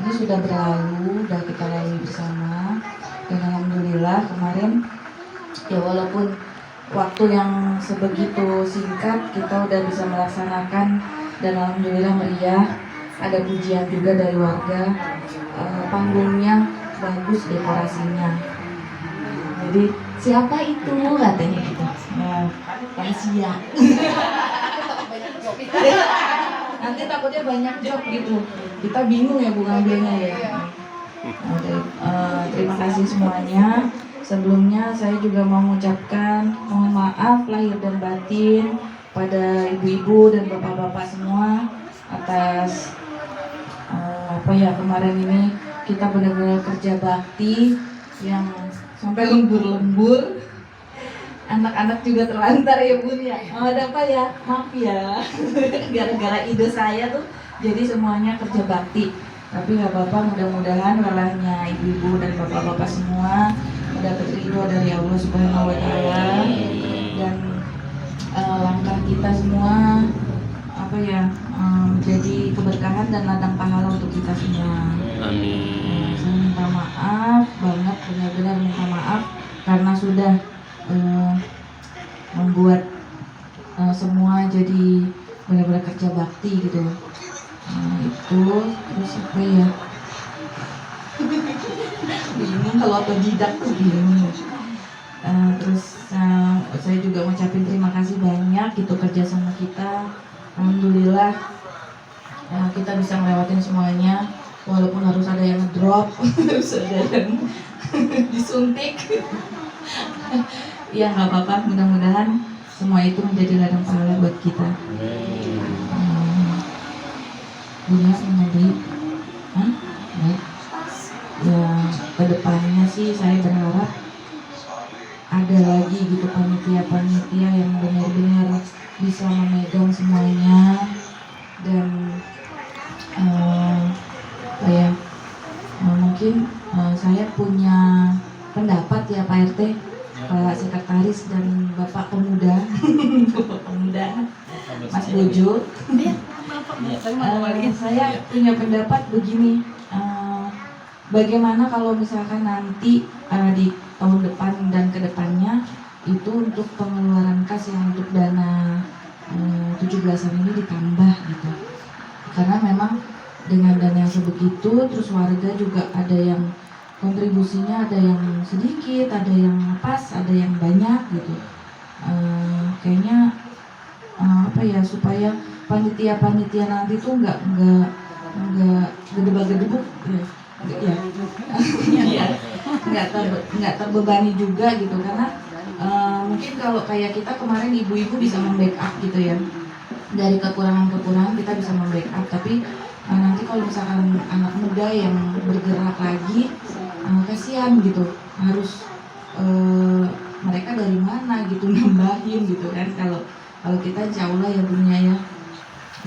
ini sudah berlalu, udah kita lalui bersama. Dan alhamdulillah kemarin ya walaupun waktu yang sebegitu singkat kita udah bisa melaksanakan dan alhamdulillah meriah. Ada pujian juga dari warga, panggungnya bagus dekorasinya. Jadi siapa itu katanya gitu. Nah, rahasia. Nanti takutnya banyak job gitu. Kita bingung ya Bu ngambilnya ya. Terima kasih semuanya. Sebelumnya saya juga mau mengucapkan mohon maaf lahir dan batin pada ibu-ibu dan bapak-bapak semua atas kemarin ini kita benar-benar kerja bakti yang sampai lembur-lembur. Anak-anak juga terlantar ya Bun ya. Ada apa ya? Maaf ya. Gara-gara ide saya tuh jadi semuanya kerja bakti. Tapi nggak apa-apa, mudah-mudahan walahnya ibu-ibu dan bapak-bapak semua mendapat ridho dari Allah Subhanahu wa taala dan langkah kita semua menjadi keberkahan dan ladang pahala untuk kita semua. Amin. Saya minta maaf banget, benar-benar minta maaf karena sudah membuat semua jadi benar-benar kerja bakti gitu. Itu terus apa ya? Bingung kalau otodidak tuh bingung. Saya juga ngucapin terima kasih banyak gitu kerja sama kita. Alhamdulillah kita bisa ngelewatin semuanya walaupun harus ada yang ngedrop, harus ada yang disuntik. Ya nggak apa-apa, mudah-mudahan semua itu menjadi ladang pahala buat kita. Punya menjadi baik. Ya kedepannya sih saya berharap ada lagi gitu panitia-panitia yang benar-benar bisa memegang semuanya dan mungkin saya punya pendapat ya Pak RT, Pak Sekretaris dan Bapak Pemuda, Bapak Pemuda, Mas Bojo. Saya punya pendapat begini, bagaimana kalau misalkan nanti di tahun depan dan kedepannya itu untuk pengeluaran kas yang untuk dana 17-an ini ditambah gitu, karena memang dengan dana yang sebegitu terus warga juga ada yang kontribusinya, ada yang sedikit, ada yang pas, ada yang banyak gitu. Kayaknya supaya panitia-panitia nanti tuh nggak gedebak-gedebuk ya, nggak terbebani juga gitu, karena mungkin kalau kayak kita kemarin ibu-ibu bisa membackup gitu ya, dari kekurangan-kekurangan kita bisa membackup, tapi nanti kalau misalkan anak muda yang bergerak lagi, kasihan gitu, harus mereka dari mana gitu nambahin gitu kan. Kalau kita insya Allah ya punya ya,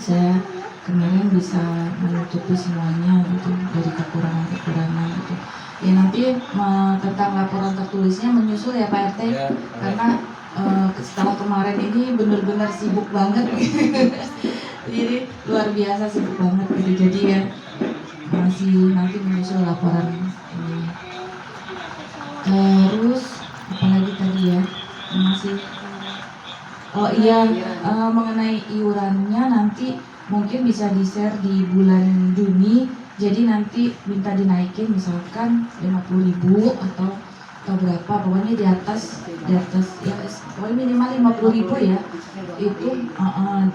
saya kemarin bisa menutupi semuanya gitu dari kekurangan-kekurangan gitu. Ya nanti tentang laporan tertulisnya menyusul ya Pak RT, karena setelah kemarin ini benar-benar sibuk banget. Jadi luar biasa sibuk banget gitu. Jadi ya masih nanti menyusul laporan ini. Terus apalagi tadi ya masih mengenai iurannya nanti mungkin bisa di-share di bulan Juni. Jadi nanti minta dinaikin misalkan 50.000 atau berapa, pokoknya di atas ya, pokoknya minimal 50.000 ya. Itu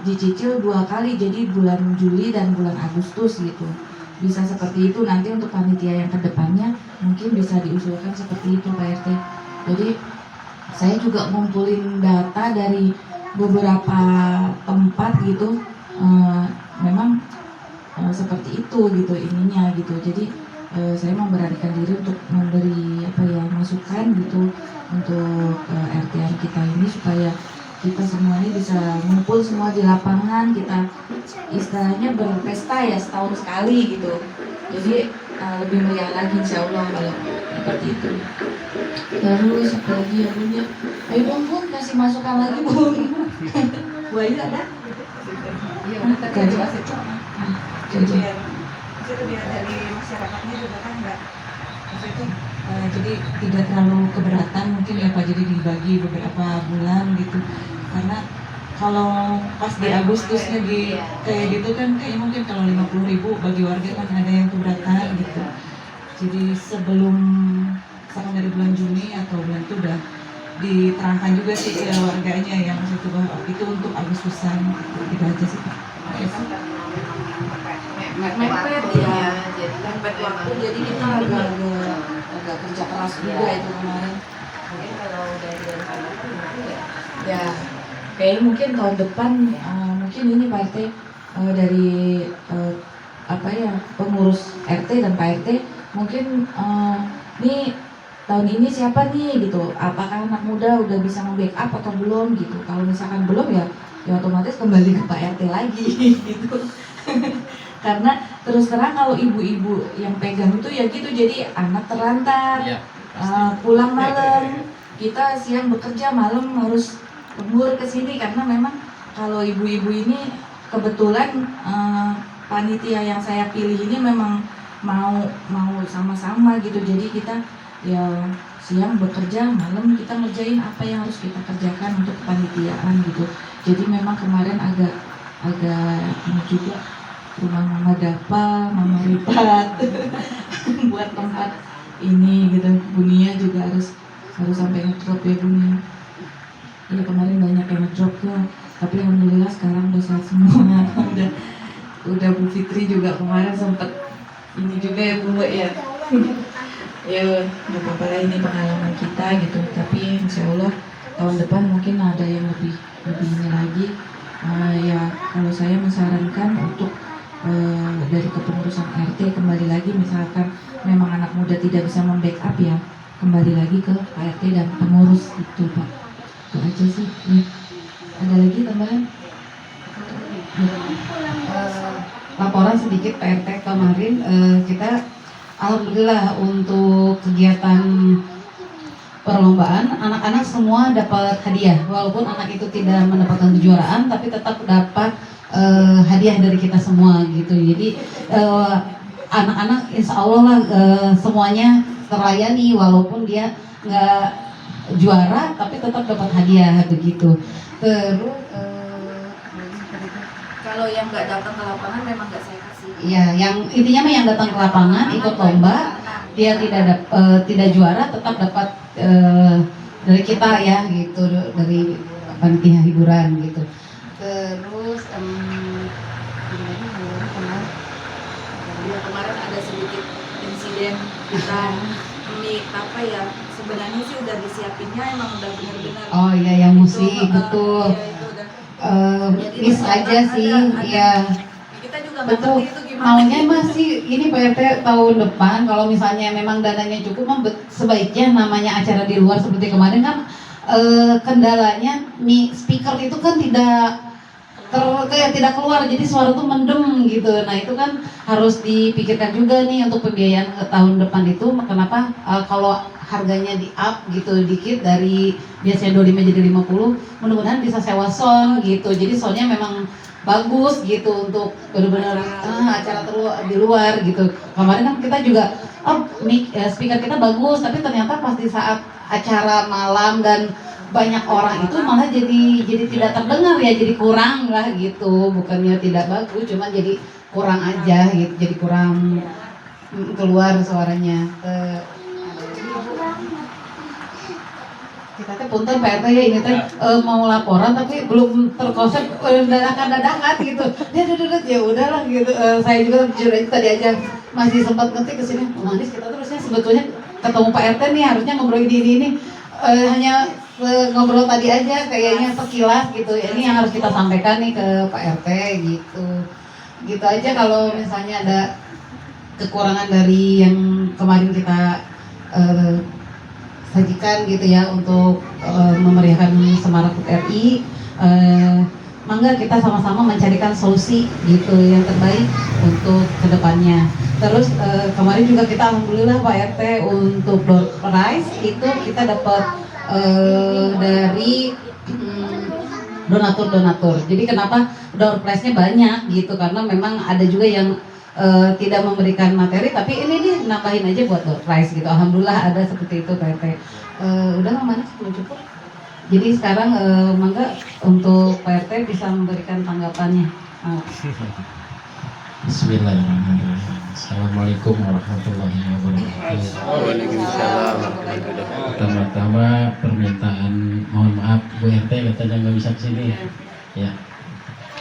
dicicil 2 kali, jadi bulan Juli dan bulan Agustus gitu. Bisa seperti itu. Nanti untuk panitia yang kedepannya mungkin bisa diusulkan seperti itu Pak RT. Jadi saya juga ngumpulin data dari beberapa tempat gitu, memang seperti itu gitu ininya gitu. Jadi saya memberanikan diri untuk memberi masukan gitu untuk RT-an kita ini supaya kita semua ini bisa ngumpul semua di lapangan, kita istilahnya berpesta ya setahun sekali gitu. Jadi lebih meriah lagi insya Allah kalau seperti itu. Terus apa lagi ya Bun ya? Ayo dong Bun, kasih masukan lagi Bun. Bu Ayu ada? Iya, tadi jelas itu. Jadi itu biar dari masyarakatnya juga kan nggak Maksudnya jadi tidak terlalu keberatan mungkin ya Pak, jadi dibagi beberapa bulan gitu, karena kalau pas di Agustusnya di kayak gitu kan kayaknya mungkin kalau 50.000 bagi warga kan ada yang keberatan gitu. Jadi sebelum misalkan dari bulan Juni atau bulan itu udah diterangkan juga sih ke warganya yang maksud itu untuk Agustusan gitu aja sih Pak. Mepet ya, jadi mepet waktu, jadi kita agak kerja keras juga itu kemarin. Mungkin kalau dari sana Ya, kayaknya mungkin tahun depan mungkin ini Pak RT dari apa ya, pengurus RT dan Pak RT mungkin nih tahun ini siapa nih gitu, apakah anak muda udah bisa nge-backup atau belum gitu. Kalau misalkan belum ya otomatis kembali ke Pak RT lagi gitu. Karena terus terang kalau ibu-ibu yang pegang itu ya gitu, jadi anak terlantar, pulang malam, kita siang bekerja, malam harus lembur ke sini, karena memang kalau ibu-ibu ini kebetulan panitia yang saya pilih ini memang mau sama-sama gitu, jadi kita ya siang bekerja, malam kita ngerjain apa yang harus kita kerjakan untuk kepanitiaan gitu. Jadi memang kemarin agak ini juga rumah Mama Dapa, Mama Lipat buat tempat ini gitu. Bunia juga harus sampai ngedrop ya Bunia. Ya kemarin banyak yang ngedrop tuh, tapi alhamdulillah sekarang udah sehat semua. udah Bu Fitri juga kemarin sempet ini juga ya Bu ya. Ya nggak apa-apa lah, ini pengalaman kita gitu. Tapi insya Allah tahun depan mungkin ada yang lebih ini lagi. Ya kalau saya mensarankan untuk dari kepengurusan RT kembali lagi, misalkan memang anak muda tidak bisa membackup ya kembali lagi ke RT dan pengurus itu Pak. Itu aja sih ya. Ada lagi tambahan? Laporan sedikit Pak RT kemarin kita alhamdulillah untuk kegiatan perlombaan anak-anak semua dapat hadiah, walaupun anak itu tidak mendapatkan kejuaraan tapi tetap dapat hadiah dari kita semua gitu. Jadi anak-anak insya Allah lah semuanya terlayani, walaupun dia nggak juara tapi tetap dapat hadiah begitu. Terus Kalau yang nggak datang ke lapangan memang nggak saya kasih. ya, yang intinya mah yang datang ke lapangan ikut lomba, dia tidak juara tetap dapat dari kita ya gitu, dari panitia hiburan gitu. Terus Ya, kemarin ada sedikit insiden kita ini apa ya, sebenarnya sih udah disiapinnya, emang udah benar-benar. oh iya yang musik betul. Ya, itu udah. Miss aja sih ya. Kita juga nggak Betul, ngerti itu gimana. maunya masih ini Pak RT tahun depan kalau misalnya memang dananya cukup, sebaiknya namanya acara di luar seperti kemarin kan kendalanya speaker itu kan tidak keluar, jadi suara tuh mendem gitu. Nah itu kan harus dipikirkan juga nih untuk pembiayaan ke tahun depan itu. Kenapa kalau harganya di up gitu dikit, dari biasanya 25 jadi 50, mudah-mudahan bisa sewa sound gitu. Jadi soundnya memang bagus gitu untuk benar-benar acara di luar gitu. Kemarin kan kita juga speaker kita bagus, tapi ternyata pas di saat acara malam dan banyak orang itu malah jadi tidak terdengar ya, jadi kurang lah gitu. Bukannya tidak bagus, cuma jadi kurang aja gitu, jadi kurang keluar suaranya. Kita teh punten Pak RT ya, ini teh mau laporan tapi belum terkonsep, dadakan gitu. Ya udahlah gitu. Saya juga jujur aja tadi aja masih sempat ngetik ke sini. Manis kita terusnya sebetulnya ketemu Pak RT nih harusnya ngobrol ini. Hanya ngobrol tadi aja kayaknya sekilas gitu. Ini yang harus kita sampaikan nih ke Pak RT gitu. Gitu aja. Kalau misalnya ada kekurangan dari yang kemarin kita sajikan gitu ya untuk memeriahkan Semarak HUT RI, mangga kita sama-sama mencarikan solusi gitu yang terbaik untuk kedepannya. Terus kemarin juga kita alhamdulillah Pak RT untuk door prize itu kita dapat dari donatur. Jadi kenapa door prize-nya banyak gitu, karena memang ada juga yang tidak memberikan materi, tapi ini nih nambahin aja buat door prize gitu. Alhamdulillah ada seperti itu Pak RT. Udah mana belum cukup. Jadi sekarang mangga untuk Pak RT bisa memberikan tanggapannya. Bismillahirrahmanirrahim. Assalamualaikum warahmatullahi wabarakatuh. Waalaikumsalam. Pertama-tama permintaan mohon maaf Bu RT katanya nggak bisa kesini. Ya.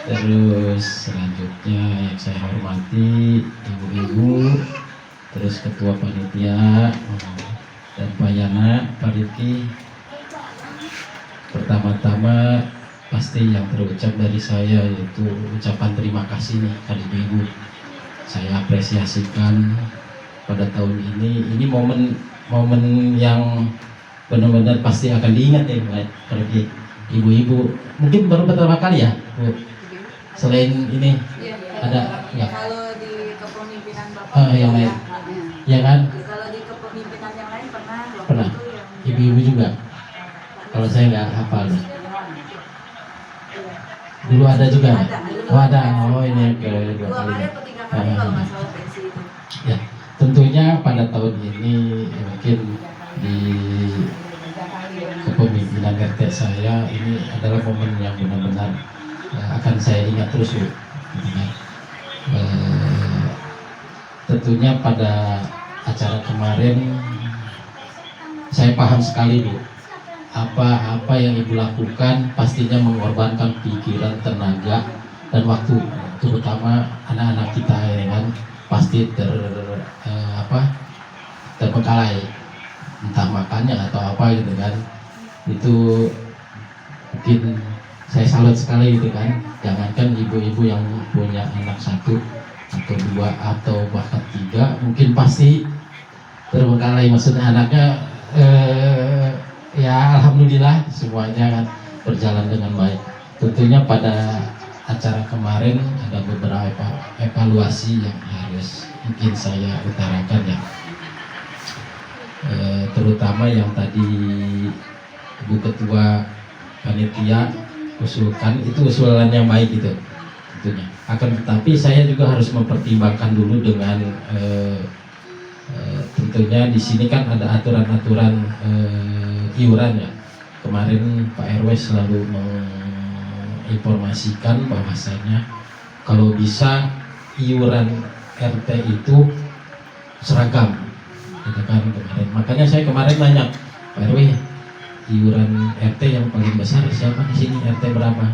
Terus selanjutnya yang saya hormati ibu-ibu, terus ketua panitia dan Pak Yana, Pak Rifki. Pertama-tama pasti yang terucap dari saya yaitu ucapan terima kasih nih kepada ibu-ibu. Saya apresiasikan pada tahun ini momen yang benar-benar pasti akan diingat ya bagi ibu-ibu. Mungkin baru pertama kali ya Bu. Selain ini ada ya? Kalau di kepemimpinan Bapak Yang lain, ya kan? Kalau di kepemimpinan yang lain pernah waktu Pernah. itu yang Ibu-ibu juga. Kalau saya nggak hafal. Dulu ada juga. Ada. Oh ada. Oh ini ke dua dua kali. kali atau tiga kali kalau nggak salah pensi itu. Ya, tentunya pada tahun ini mungkin di kepemimpinan RT saya ini adalah momen yang benar-benar akan saya ingat terus Bu. Gitu kan. Tentunya pada acara kemarin saya paham sekali Bu, apa yang ibu lakukan pastinya mengorbankan pikiran, tenaga, dan waktu, terutama anak-anak kita ya kan pasti terbengkalai, entah makannya atau apa gitu kan. Itu mungkin saya salut sekali gitu kan. Jangankan ibu-ibu yang punya anak satu atau dua atau bahkan tiga, mungkin pasti terbengkalai, maksudnya anaknya ya alhamdulillah semuanya kan berjalan dengan baik. Tentunya pada acara kemarin ada beberapa evaluasi yang harus mungkin saya utarakan ya. Terutama yang tadi Ibu Ketua Panitia usulkan, itu usulan yang baik gitu tentunya. Akan tetapi saya juga harus mempertimbangkan dulu dengan tentunya di sini kan ada aturan-aturan iuran ya. Kemarin Pak RW selalu menginformasikan bahwasanya kalau bisa iuran RT itu seragam, gitu kan kemarin. Makanya saya kemarin nanya Pak RW, iuran RT yang paling besar siapa di sini, RT berapa?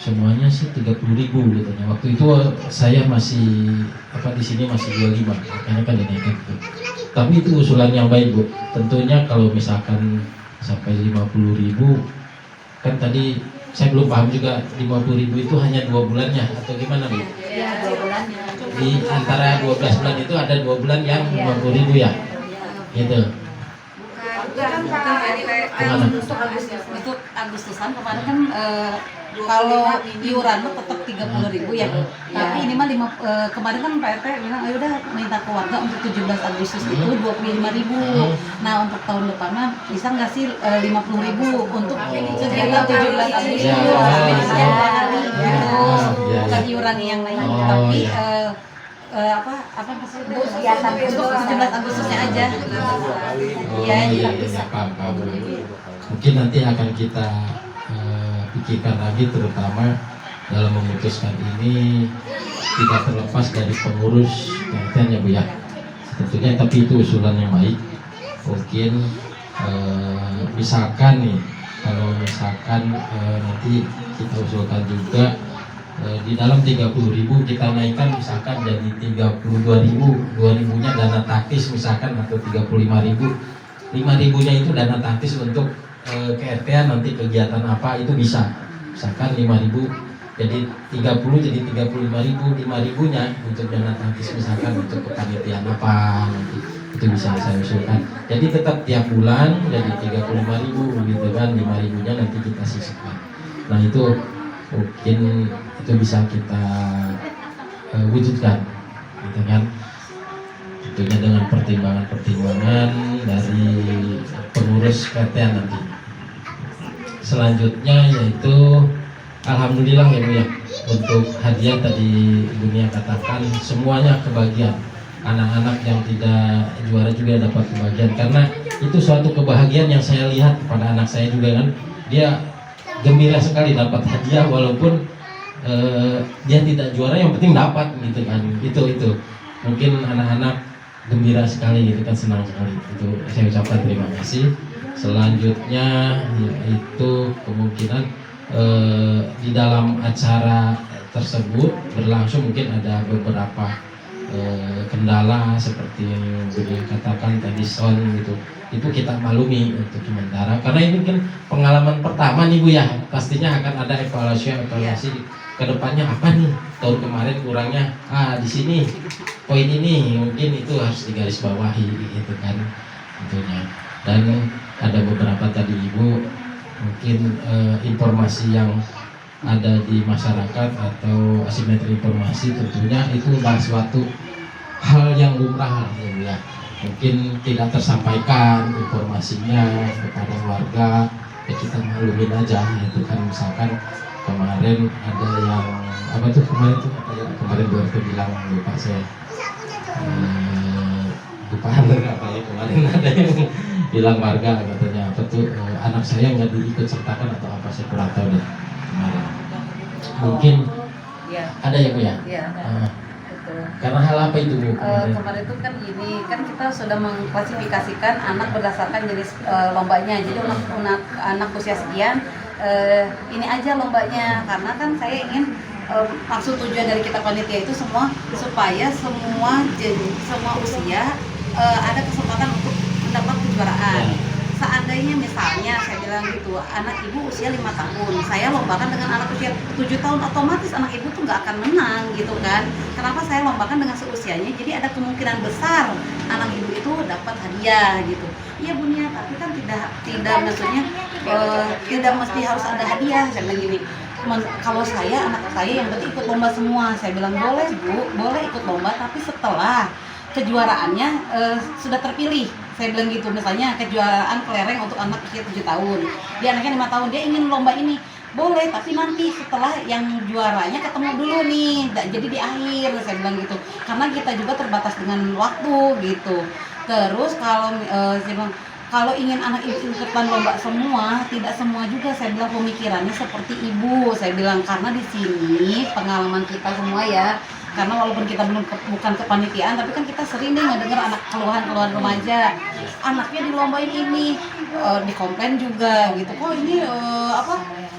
Semuanya sih 30.000 gitu. Waktu itu saya masih di sini masih 25, makanya kan dinaikkan gitu. Tapi itu usulan yang baik Bu. Tentunya kalau misalkan sampai 50.000, kan tadi saya belum paham juga 50.000 itu hanya 2 bulannya atau gimana Bu? Iya, 2 bulan ya. Di antara 12 bulan itu ada 2 bulan yang 50.000 ya? Gitu. Gimana? Untuk Agustusan kemarin kan kalau iuran lo tetap 30.000 ya. Tapi ini mah kemarin kan Pak RT bilang ayo udah minta ke warga untuk 17 Agustus itu 25.000. Nah untuk tahun depan mah bisa nggak sih 50.000 untuk kegiatan 17 Agustus? Bukan iuran yang lain, tapi apa maksudnya untuk 17 Agustusnya aja. Iya, paham. Mungkin nanti akan kita pikirkan lagi, terutama dalam memutuskan ini tidak terlepas dari pengurus KRT ya Bu ya. Tentunya tapi itu usulan yang baik. Mungkin misalkan nih, kalau misalkan nanti kita usulkan juga di dalam 30.000 kita naikkan misalkan jadi 32.000, 2.000 nya dana taktis misalkan, atau 35.000, 5.000 nya itu dana taktis untuk KRT nanti kegiatan apa itu bisa, misalkan 5.000 jadi 30 jadi 35.000, 5.000 nya untuk dana taktis misalkan untuk kepanitiaan apa nanti itu bisa saya usulkan. Jadi tetap tiap bulan jadi 35.000 gitu kan, 5.000 nya nanti kita sisihkan. Nah itu mungkin itu bisa kita wujudkan gitu kan, tentunya dengan pertimbangan-pertimbangan dari pengurus KRT nanti. Selanjutnya yaitu alhamdulillah ya Bu ya, untuk hadiah tadi dunia katakan semuanya kebagian. Anak-anak yang tidak juara juga dapat kebagian, karena itu suatu kebahagiaan yang saya lihat pada anak saya juga kan, dia gembira sekali dapat hadiah walaupun dia tidak juara, yang penting dapat gitu kan. Itu mungkin anak-anak gembira sekali gitu kan, senang sekali. Itu saya ucapkan terima kasih. Selanjutnya yaitu kemungkinan di dalam acara tersebut berlangsung mungkin ada beberapa kendala seperti yang beliau katakan tadi sound gitu, itu kita maklumi untuk sementara, karena ini kan pengalaman pertama nih Bu ya, pastinya akan ada evaluasi kedepannya apa nih, tahun kemarin kurangnya di sini poin ini, mungkin itu harus digarisbawahi gitu kan tentunya. Dan ada beberapa tadi Ibu mungkin informasi yang ada di masyarakat atau asimetri informasi, tentunya itu adalah suatu hal yang lumrah ya, mungkin tidak tersampaikan informasinya kepada warga, ya kita maklumin aja itu kan. Misalkan kemarin ada yang apa tuh kemarin baru bilang, lupa saya lupa apa ya, kemarin ada yang bilang warga katanya apa tuh anak saya nggak diikut sertakan atau apa, saya kurang tahu deh kemarin. Mungkin Iya. ada ya Bu ya. Iya. Betul. Karena hal apa itu Bu? Kemarin itu kan gini, kan kita sudah mengklasifikasikan anak berdasarkan jenis lombanya. Jadi anak usia sekian ini aja lombanya, karena kan saya ingin maksud tujuan dari kita panitia itu semua supaya semua usia ada kesempatan untuk mendapat kejuaraan. Seandainya misalnya saya bilang gitu, anak ibu usia 5 tahun, saya lombakan dengan anak usia 7 tahun, otomatis anak ibu tuh nggak akan menang gitu kan. Kenapa saya lombakan dengan seusianya? Jadi ada kemungkinan besar anak ibu itu dapat hadiah gitu. Iya Bu Nia, tapi kan tidak maksudnya tidak mesti harus ada hadiah. Saya bilang gini, kalau saya, anak saya yang penting ikut lomba semua. Saya bilang boleh Bu, boleh ikut lomba, tapi setelah kejuaraannya sudah terpilih. Saya bilang gitu, misalnya kejuaraan kelereng untuk anak usia 7 tahun, dia anaknya 5 tahun, dia ingin lomba ini, boleh, tapi nanti setelah yang juaranya ketemu dulu nih, jadi di akhir. Saya bilang gitu, karena kita juga terbatas dengan waktu gitu. Terus kalau ingin anak ibu ikutan lomba semua, tidak semua juga. Saya bilang pemikirannya seperti ibu. Saya bilang karena di sini pengalaman kita semua ya, karena walaupun kita bukan kepanitiaan, tapi kan kita sering nih ngedenger anak keluhan remaja, anaknya dilombain ini, dikomplain juga gitu, kok ini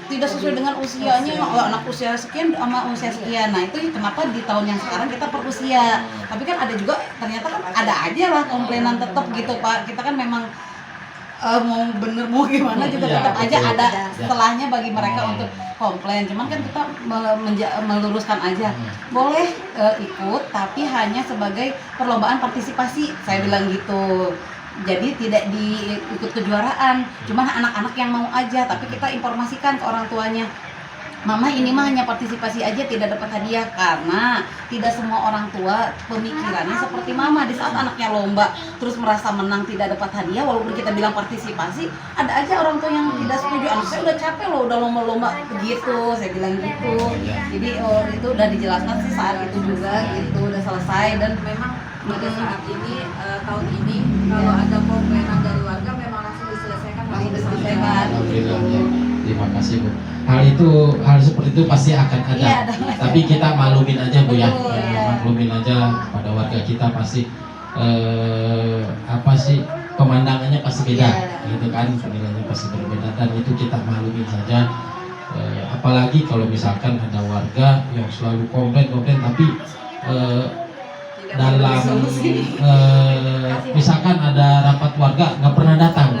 tidak sesuai dengan usianya, anak usia sekian sama usia sekian. Nah itu kenapa di tahun yang sekarang kita per usia, tapi kan ada juga ternyata kan ada aja lah komplainan tetap gitu Pak. Kita kan memang mau gimana juga tetap aja ada setelahnya bagi mereka untuk komplain. Cuman kan kita meluruskan aja, boleh ikut tapi hanya sebagai perlombaan partisipasi, saya bilang gitu. Jadi tidak diikut kejuaraan, cuman anak-anak yang mau aja, tapi kita informasikan ke orang tuanya, Mama ini mah hanya partisipasi aja, tidak dapat hadiah, karena tidak semua orang tua pemikirannya seperti Mama. Di saat anaknya lomba terus merasa menang tidak dapat hadiah, walaupun kita bilang partisipasi, ada aja orang tua yang tidak setuju. Anak saya udah capek loh, udah lomba-lomba begitu, saya bilang gitu. Jadi itu udah dijelaskan sih saat itu juga gitu, udah selesai. Dan Memang pada saat ini tahun ini kalau ada komplainan dari warga memang langsung diselesaikan. Alhamdulillah ya. Terima kasih Bu. Hal seperti itu pasti akan ada. Iya, tapi kita maklumin aja Bu ya. Betul, iya. Maklumin aja pada warga kita pasti apa sih pemandangannya pasti beda, gitu kan, penilaiannya pasti berbeda, dan itu kita maklumin saja. Apalagi kalau misalkan ada warga yang selalu komplain tapi dalam misalkan ada rapat warga nggak pernah datang.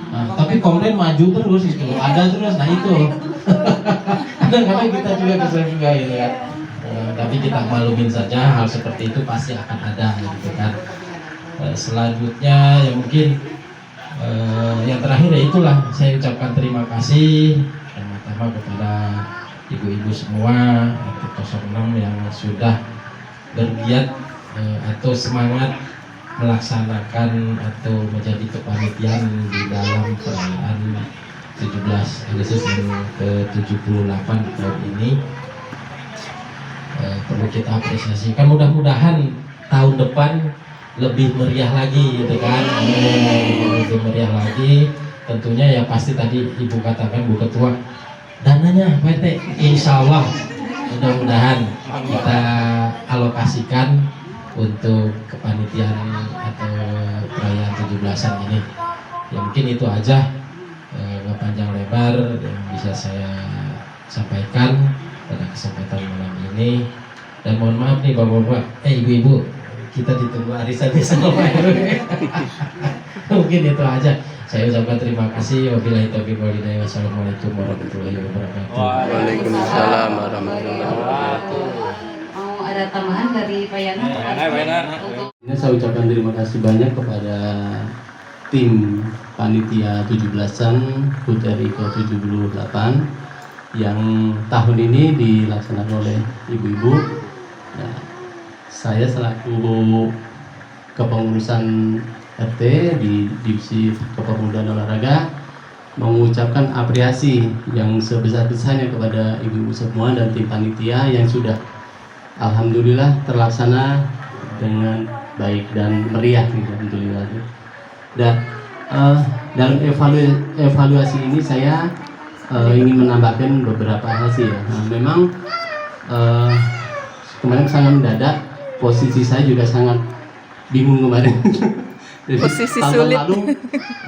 Nah, tapi komplain maju terus gitu, ada terus. Nah itu kadang-kadang kita juga kesel juga gitu kan. Tapi kita maklumin saja, hal seperti itu pasti akan ada gitu kan. Selanjutnya ya mungkin yang terakhir ya itulah, saya ucapkan terima kasih pertama kepada ibu-ibu semua RT 06 yang sudah bergiat atau semangat melaksanakan atau menjadi kepanitiaan di dalam perayaan Agustus yang ke-78 tahun ini. Perlu kita apresiasikan, mudah-mudahan tahun depan lebih meriah lagi gitu kan. Lebih meriah lagi tentunya, ya pasti tadi Ibu katakan, Bu Ketua, dananya Pak RT insya Allah mudah-mudahan kita alokasikan untuk kepanitiaan atau perayaan 17-an ini. Ya mungkin itu aja nggak panjang lebar yang bisa saya sampaikan pada kesempatan malam ini. Dan mohon maaf nih Bapak-bapak, Ibu-ibu, kita ditunggu arisan sama Pak RW. Mungkin itu aja. Saya ucapkan terima kasih. Wabillahi taufiq wal hidayah. Wassalamualaikum warahmatullahi wabarakatuh. Waalaikumsalam warahmatullahi wabarakatuh. Mau ada tambahan dari Pak Yana? Ini saya ucapkan terima kasih banyak kepada tim panitia 17-an HUT RI ke-78 yang tahun ini dilaksanakan oleh ibu-ibu. Nah, saya selaku kepengurusan RT di Divisi Kepemudaan Olahraga mengucapkan apresiasi yang sebesar-besarnya kepada ibu-ibu semua dan tim panitia yang sudah alhamdulillah terlaksana dengan baik dan meriah, alhamdulillah. Dan dalam evaluasi ini saya ingin menambahkan beberapa hal sih ya. Nah, memang kemarin sangat mendadak, posisi saya juga sangat bingung kemarin. Jadi, Posisi tahun sulit. lalu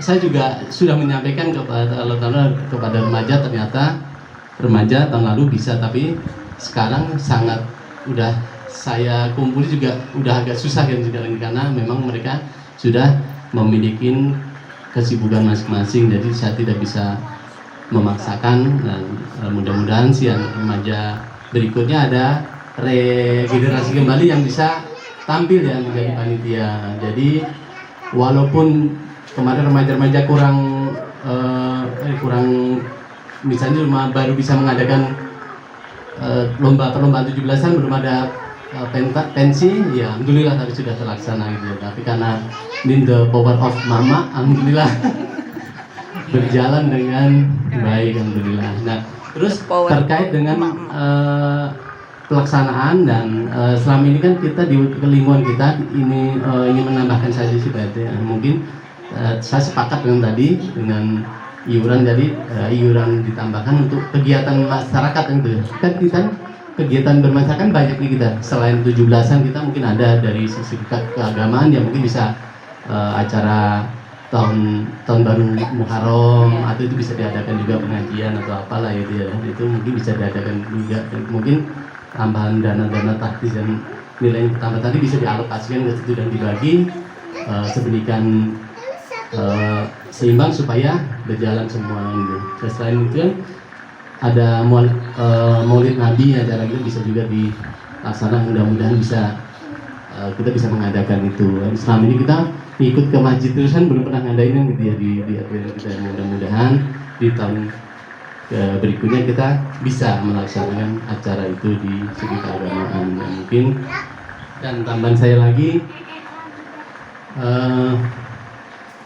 saya juga sudah menyampaikan kepada remaja, ternyata remaja tahun lalu bisa, tapi sekarang sangat udah saya kumpuli juga udah agak susah kan sekarang, karena memang mereka sudah memiliki kesibukan masing-masing, jadi saya tidak bisa memaksakan. Dan mudah-mudahan sih remaja berikutnya ada regenerasi kembali yang bisa tampil ya menjadi panitia. Jadi walaupun kemarin remaja-remaja kurang misalnya cuma baru bisa mengadakan perlombaan 17-an, belum ada pensi, ya alhamdulillah tapi sudah terlaksana gitu. Tapi karena in the power of mama, alhamdulillah berjalan dengan baik, alhamdulillah. Nah, terus terkait dengan pelaksanaan dan selama ini kan kita di lingkungan kita ini ingin menambahkan saja sih Pak RT. Mungkin saya sepakat dengan tadi dengan iuran, jadi iuran ditambahkan untuk kegiatan masyarakat gitu. Kan kita kegiatan bermasyarakat banyak nih kita. Selain 17-an kita mungkin ada dari sisi keagamaan ya, mungkin bisa acara tahun baru Muharram, atau itu bisa diadakan juga pengajian atau apalah gitu ya. Itu mungkin bisa diadakan juga, dan mungkin tambahan dana-dana taktis dan nilai yang pertama tadi bisa dialokasikan ke situ dan dibagi sedemikian seimbang supaya berjalan semua gitu. Selain itu kan ada Maulid Nabi, acara itu bisa juga dilaksanakan, mudah-mudahan bisa kita bisa mengadakan itu. Selama ini kita ikut ke masjid terus kan belum pernah ngadain gitu ya di kita. Mudah-mudahan di tahun berikutnya kita bisa melaksanakan acara itu di segi keagamaan. Mungkin dan tambahan saya lagi,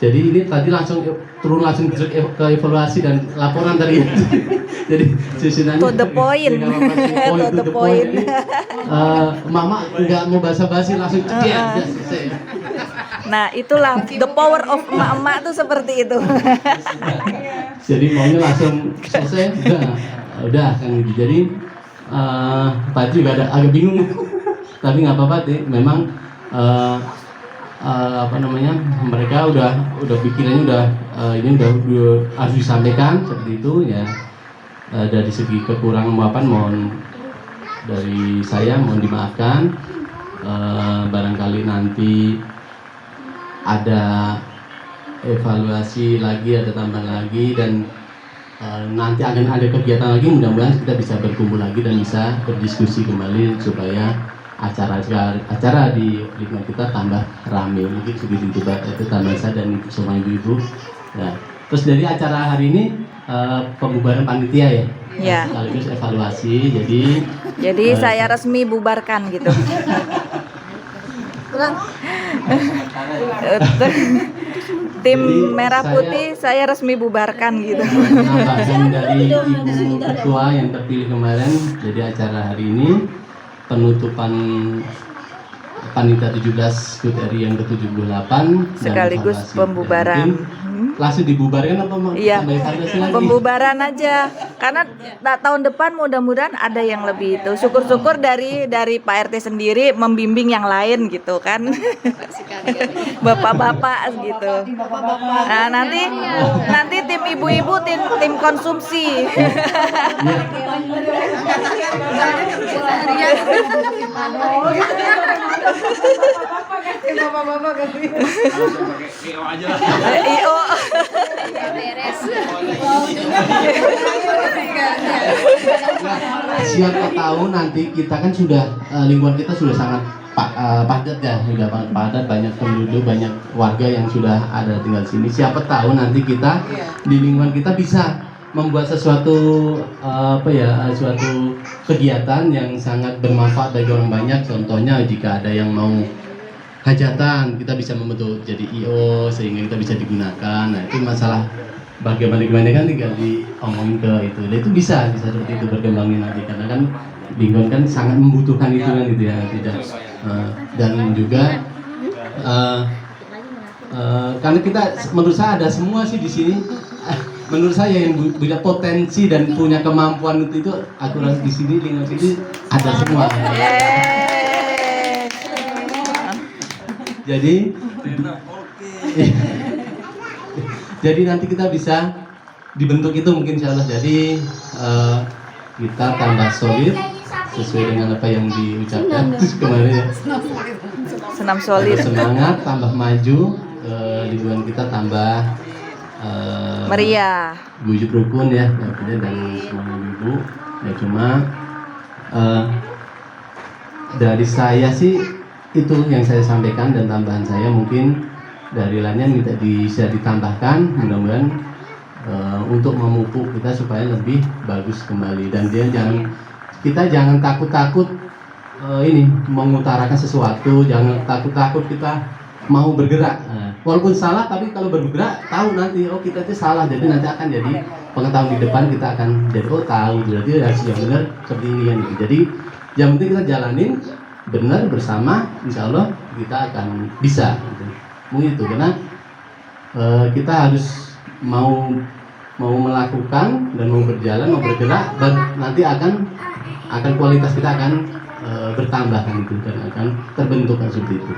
jadi ini tadi langsung ke evaluasi dan laporan tadi. Jadi susunannya To the point. To the point. Mama nggak mau basa-basi, langsung cepat selesai. Nah, itulah the power of emak-emak tuh seperti itu. Jadi maunya langsung selesai, udah kan gitu. Jadi Pak juga agak bingung, tapi nggak apa-apa deh. Memang mereka udah pikirannya ini udah harus disampaikan seperti itu ya. Dari segi kekurangan maafan mohon dari saya mohon dimaafkan. Barangkali nanti ada evaluasi lagi, ada tambahan lagi, dan nanti akan ada kegiatan lagi. Mudah-mudahan kita bisa berkumpul lagi dan bisa berdiskusi kembali supaya acara di lingkungan kita tambah ramai. Mungkin segitu itu tambahan saya dan semua ibu-ibu. Ya. Terus dari acara hari ini pembubaran panitia ya. Ya. Sekaligus evaluasi. Jadi saya resmi bubarkan gitu. tim Jadi merah saya- putih saya resmi bubarkan gitu. Menambahkan dari Ibu Ketua yang terpilih kemarin, jadi acara hari ini penutupan Panitia 17 HUT RI yang ke-78 dan Sekaligus evaluasi. pembubaran. Ya, mungkin langsung dibubarkan apa mau Iya, tambah evaluasi lagi? pembubaran aja. Karena tahun depan mudah-mudahan ada yang lebih itu. Syukur-syukur dari Pak RT sendiri membimbing yang lain gitu kan. Bapak-bapak gitu. Nah, nanti tim ibu-ibu tim konsumsi. IO. Siapa tahu nanti kita kan sudah lingkungan kita sudah sangat padat ya, sudah padat, banyak penduduk, banyak warga yang sudah ada tinggal di sini. Siapa tahu nanti kita di lingkungan kita bisa membuat sesuatu suatu kegiatan yang sangat bermanfaat bagi orang banyak. Contohnya jika ada yang mau hajatan, kita bisa membentuk jadi IO sehingga kita bisa digunakan. Nah, itu masalah bagaimana kan tinggal diomongin ke itu. Nah, itu bisa seperti itu berkembangin nanti karena kan lingkungan kan sangat membutuhkan itu kan gitu ya, tidak dan juga karena kita menurut saya ada semua sih di sini. Menurut saya yang punya potensi dan punya kemampuan itu aku rasa di sini lingkungan sini ada semua. Jadi nanti kita bisa dibentuk itu mungkin insya Allah. Jadi kita tambah solid sesuai dengan apa yang diucapkan kemarin ya. Senam solid. Tambah semangat, tambah maju, lingkungan kita tambah Meriah. guyup rukun ya, dan semua ibu. Ya cuma dari saya sih itu yang saya sampaikan dan tambahan saya mungkin dari lainnya minta bisa ditambahkan mudah-mudahan untuk memupuk kita supaya lebih bagus kembali dan kita jangan takut-takut ini mengutarakan sesuatu, jangan takut-takut kita mau bergerak. Walaupun salah tapi kalau bergerak tahu nanti oh kita itu salah, jadi nanti akan jadi pengetahuan di depan kita akan jadi oh tahu berarti harus yang benar seperti ini kan gitu. Jadi yang penting kita jalanin benar bersama, insya Allah kita akan bisa gitu. Mungkin itu karena kita harus mau melakukan dan mau berjalan, mau bergerak dan nanti akan kualitas kita akan bertambah kan itu dan akan terbentuk kan seperti itu.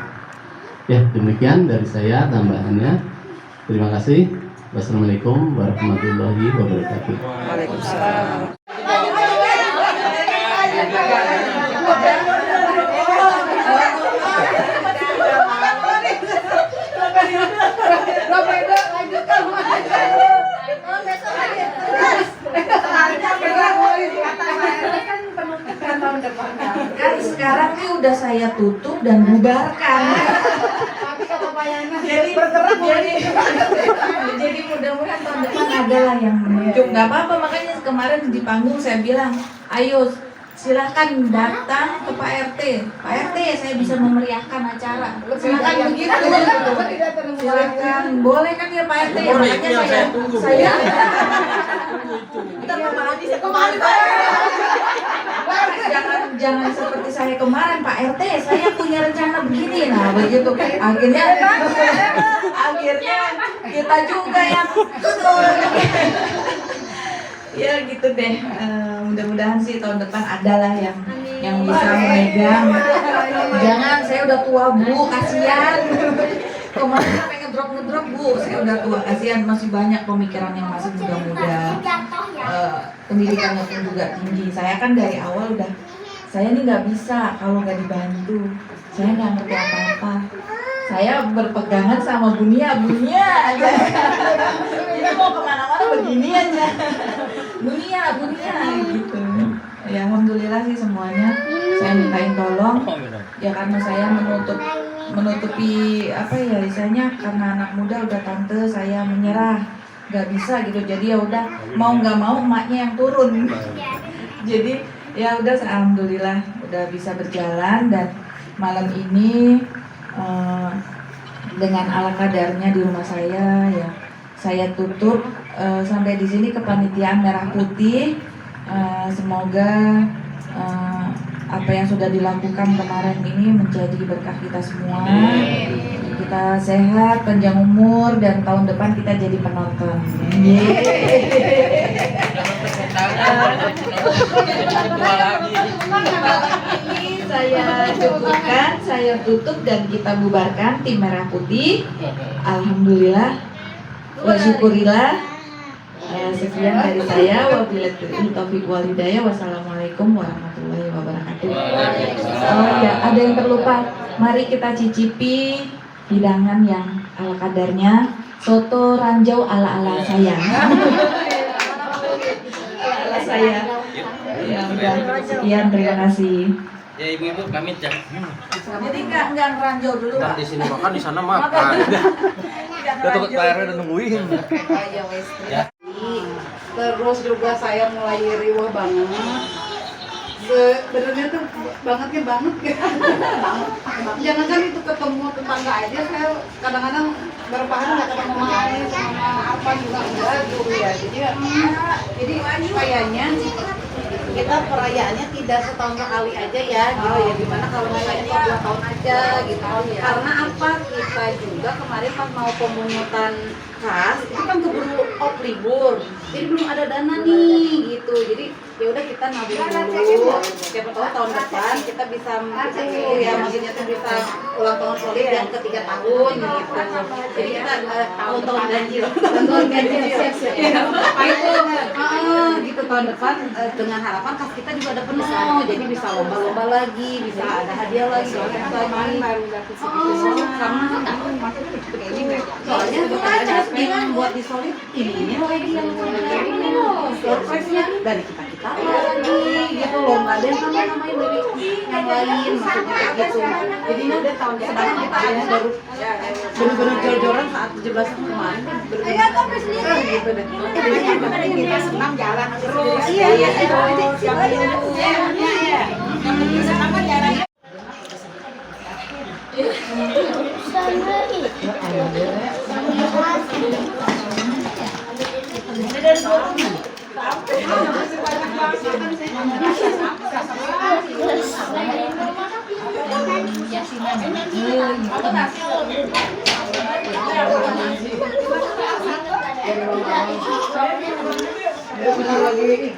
Ya demikian dari saya tambahannya. Terima kasih. Wassalamualaikum warahmatullahi wabarakatuh. Waalaikumsalam. Kan sekarang nih udah saya tutup dan bubarkan. Jadi mudah-mudahan tahun depan ada lah yang menunjuk. Nggak apa-apa, makanya kemarin di panggung saya bilang, ayo silahkan datang ke Pak RT. Pak RT saya bisa memeriahkan acara. Silahkan begitu. Silahkan, boleh kan ya Pak RT? Makanya saya kita kemarin jangan seperti saya kemarin Pak RT, saya punya rencana begini. Nah begitu akhirnya kita juga yang ya gitu deh. Mudah-mudahan sih tahun depan adalah yang bisa memegang. Jangan, saya udah tua Bu, kasihan. Kemarin pengen ngedrop Bu, saya udah tua, kasihan, masih banyak pemikiran yang masih muda-muda. Pendidikannya pun juga tinggi. Saya kan dari awal udah, saya ini nggak bisa kalau nggak dibantu. Saya nggak ngerti apa-apa. Saya berpegangan sama dunia aja. Jadi mau kemana-mana begini aja. Dunia gitu. Ya alhamdulillah sih semuanya. Saya mintain tolong. Ya karena saya menutupi apa ya istilahnya, karena anak muda udah tante saya menyerah, nggak bisa gitu. Jadi ya udah mau nggak mau emaknya yang turun. Jadi ya udah alhamdulillah udah bisa berjalan dan malam ini dengan ala kadarnya di rumah saya ya. Saya tutup sampai di sini kepanitiaan Merah Putih. Semoga apa yang sudah dilakukan kemarin ini menjadi berkah kita semua. Kita sehat, panjang umur, dan tahun depan kita jadi penonton. Ini saya cukupkan, saya tutup dan kita bubarkan tim Merah Putih. Alhamdulillah, wa syukurillah. Sekian dari saya. Wabillahi taufiq wal hidayah. Wassalamualaikum warahmatullahi wabarakatuh. Oh ya, ada yang terlupa. Mari kita cicipi hidangan yang ala kadarnya. Soto ranjau ala saya. Ala saya. Ya udah. Sekian, terima kasih. Ya ibu-ibu pamit ya. Jadi nggak ranjau dulu, Kan di sini makan, di sana makan. Udah tuh layarnya udah nungguin. Terus juga saya mulai riwah banget. Sebenarnya tuh banget. Jangan kan itu ketemu tetangga aja, saya kadang-kadang berapa hari nggak ketemu mamanya sama apa juga enggak gitu ya. Jadi kayaknya kita perayaannya tidak setahun sekali aja ya gitu ya, gimana kalau misalnya 2 tahun aja gitu. Karena apa, kita juga kemarin pas mau pemungutan kas itu kan keburu off libur, jadi belum ada dana nih gitu. Jadi ya udah kita nabung dulu, siapa tahu tahun depan kita bisa ya, maksudnya tuh bisa ulang tahun solid yang ke-3 tahun gitu. Jadi kita tahun ganjil gitu tahun depan, dengan harapan kas kita juga ada penuh, jadi bisa lomba-lomba lagi, bisa ada hadiah lagi soalnya yang buat di solid ini lagi yang surprise-nya dari kita lagi gitu loh, nggak ada yang namanya dari yang lain, maksudnya kayak gitu. Jadinya sedangkan kita hanya baru bener-bener jor-joran saat 17 kemarin gitu deh. Kita senang jalan terus. Iya terus yang benar lagi